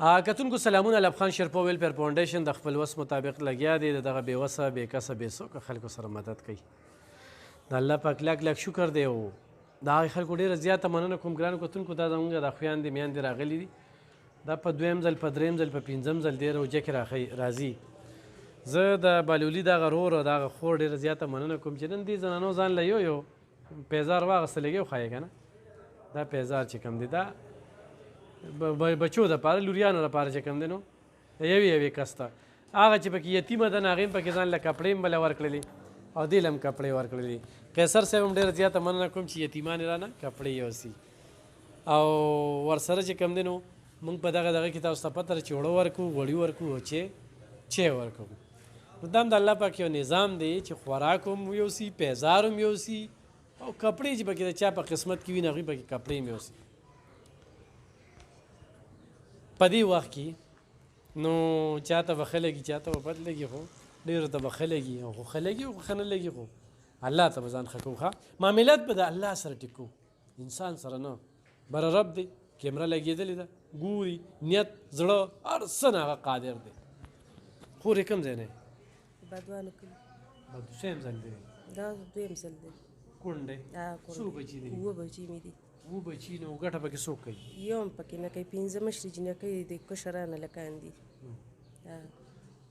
کتونکو سلامونه الافخان شیرپا ویلفیر فاونډیشن د خپل وس مطابق لګیا دی د دغه بې وسه بې کسه بې څوکه خلکو سره مدد کوي د الله پاک لاک لاک شکر دی او د هغې خلکو ډېره زیاته مننه کوم ګرانو کتونکو دا زموږ د خویندې میندې راغلي دي دا په دویم ځل په دریم ځل په پنځم ځل دې روژه کې راځي زه د بالولي دغه رور او دغه خور ډېره زیاته مننه کوم چې نن دې زنانو ځان له یو پیزار واغېستلی وښایې که نه دا پیزار چې کوم دی دا بچو دپاره لوریانو دپاره چې کوم دی نو یوې یوې کس ته هغه چې پکې یتیمه ده نو هغې هم پکې ځان له کپړې هم بله ورکړلې او دې له هم کپړې ورکړلې قیصر صاحب هم ډېره زیاته مننه کوم چې یتیمان یې رانه کپړې یوسي او ورسره چې کوم دی نو موږ په دغه کې تاسو ته پته ده چې اوړه ورکوو غوړي ورکوو او چای ورکوو نو دا هم د الله پاک یو نظام دی چې خوراک هم یوسي پیزار هم یوسي او کپړې چې پکې د چا په قسمت کې وي نو هغوی پکې کپړې هم یوسي په دې وخت کې نو چاته به ښه لګي چاته به بد لګي خو ډېرو ته به ښه لګي او خو ښه لګي خو ښه نه لګي خو الله ته به ځان ښه کوو ښه معاملات به د الله سره ټیکو انسان سره نه بره رب دی کیمره لګېدلې ده ګوري نیت زړه هر څه نه هغه قادر دی خورې کوم ځای نه یې بدوانو کلي دویم ځل دی دا دویم ځل دی کونډ دی څو بچي دي 7 بچي مې دي 7 بچي نو ګټه پکې څوک کوي یو هم پکې نه کوي 5 مشرې جینکۍ دي کشرانه لکان دي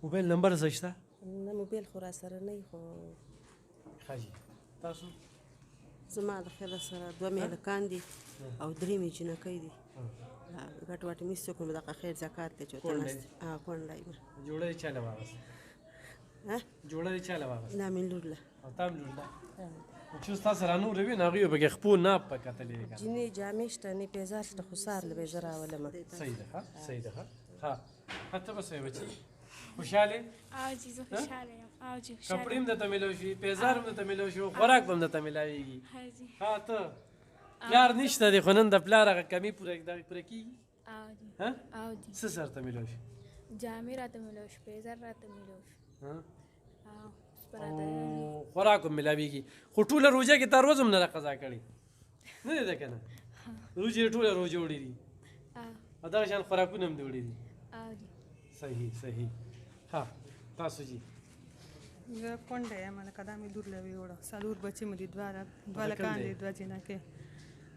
موبایل نمبر څه شته نه موبایل خو را سره نه خو ښه جي تاسو زما د خیره سره 2 مې هلکان دي او 3 مې جینکۍ دي ګټ واټ مې څوک نو دغه خیر زکات دی چې کونډه یم جوړه یې چا له واغسته جوړه یې چا له واغسته دا مې لور له او تا هم لور ده چې ستا سره نور وي نو هغوی به پکې خپو ناپ په کتلې دي جینې جامې شته نه پیزار شته خو سهار له به زه راولمه صحیح ده ښه صحیح ده ښه ته به څه بچي خوشحاله او جی زه خوشحاله یم او جی خوشحاله کپړې هم درته میلاو شي پیزار هم درته میلاو شي خوراک به هم درته میلاویږي ها ته پلار نشته دی خو نن د پلار هغه کمي پوره کېږي او جی څه سره ته میلاو شي جامې راته میلاو شي پیزار راته میلاو شي او خوراک هم میلاویږي خو ټوله روژه کې تا روز هم نه ده قضا کړې نه دی ده که نه روژې ټوله روژه وړي دي او دغه شان خوراکونه هم دې وړي دي صحیح صحیح ها تاسو جي زه کونډه یم لکه دا مې لور له وړه څلور بچي مې دي 2 هلکان دي 2 جینکۍ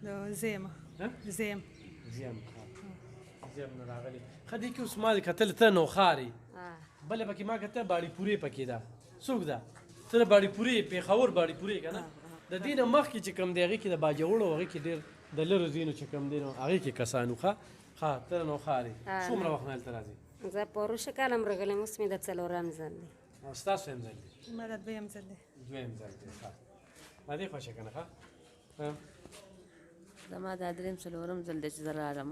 د زیم نه راغلي ښه دی کې اوس ما کتل ته نوخارې بله پکې ما کته باړي پورې پکې ده څوک ده ته د باړي پورې پېښور باړي پورې که نه د دې نه مخکې چې کوم دی هغې کې د باجوړو هغې کې ډېر د لرو ځینو چې کوم دی نو هغې کې کسانو ښه ته نوخارې څومره وخت نه هلته راځې زه پروسه کالم راغلم اوس مې د څلورم ځل دی او ستاسو هم ځل دی ما د دویم ځل دی دویم ځل دی ښه ما دې خوښه که نه ښه زما دا دریم څلورم ځل دی چې زه راغلم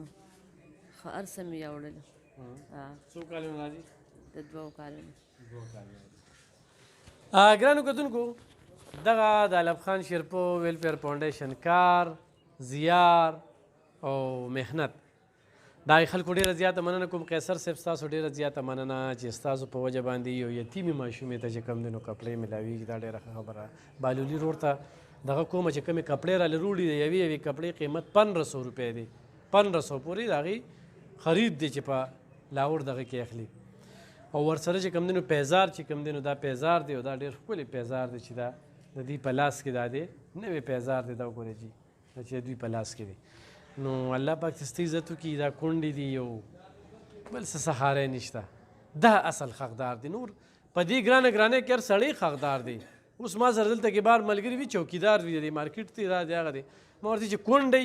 خو هر څه مې یوړلو څو کالونه راځي د 2 کالونو ګرانو کتونکو دغه د الافخان شیرپو ویلفیر فاونډیشن کار زیار او محنت دا خلکو ډېره زیاته مننه کوم قیصر صاحب ستاسو ډېره زیاته مننه چې ستاسو په وجه باندې یو یتیمې ماشومې ته چې کوم دی نو کپړې میلاویږي دا ډېره ښه خبره بالولي رور ته دغه کومه چې کومې کپړې راله روړي د یوې یوې کپړې قیمت 1500 روپۍ دی 1500 پورې د هغې خرید دی چې په لاهور دغه کې اخلي او ورسره چې کوم دی نو پیزار چې کوم دی نو دا پیزار دی او دا ډېر ښکلی پیزار دی چې دا د دوی په لاس کې دا دی نوی پیزار دی دا وګورئ جي چې دوی په لاس کې دی نو الله پاک چې ستا عزت وکړي دا کونډې دي یو بل څه سهاری نشته دا اصل حقدار دی نور په دې ګرانه ګرانۍ کې هر سړی حقدار دی اوس ما سره دلته کې بار ملګري وي چوکیدار وي دی مارکیټ دی دا دی هغه دی ما ورته چې کونډۍ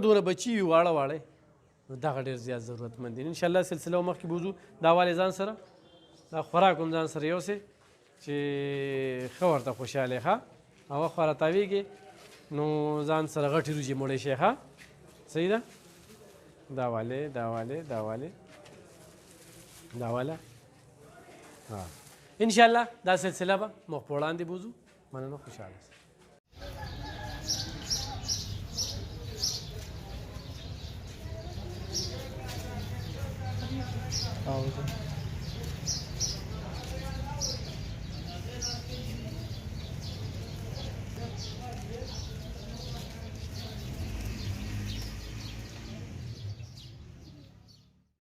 دونه بچي وي واړه واړه نو دغه ډېر زیات ضرورتمند دي انشاءالله سلسله مخکې بوځو دا والې ځان سره دا خوراک هم ځان سره یوسې چې ښه ورته خوشحاله ښه او وخت به راتاویږي نو ځان سره غټې روجې موړی شي ښه صحیح ده دا واله انشاءالله دا سلسله به مخ په وړاندې بوځو مننه خوشحاله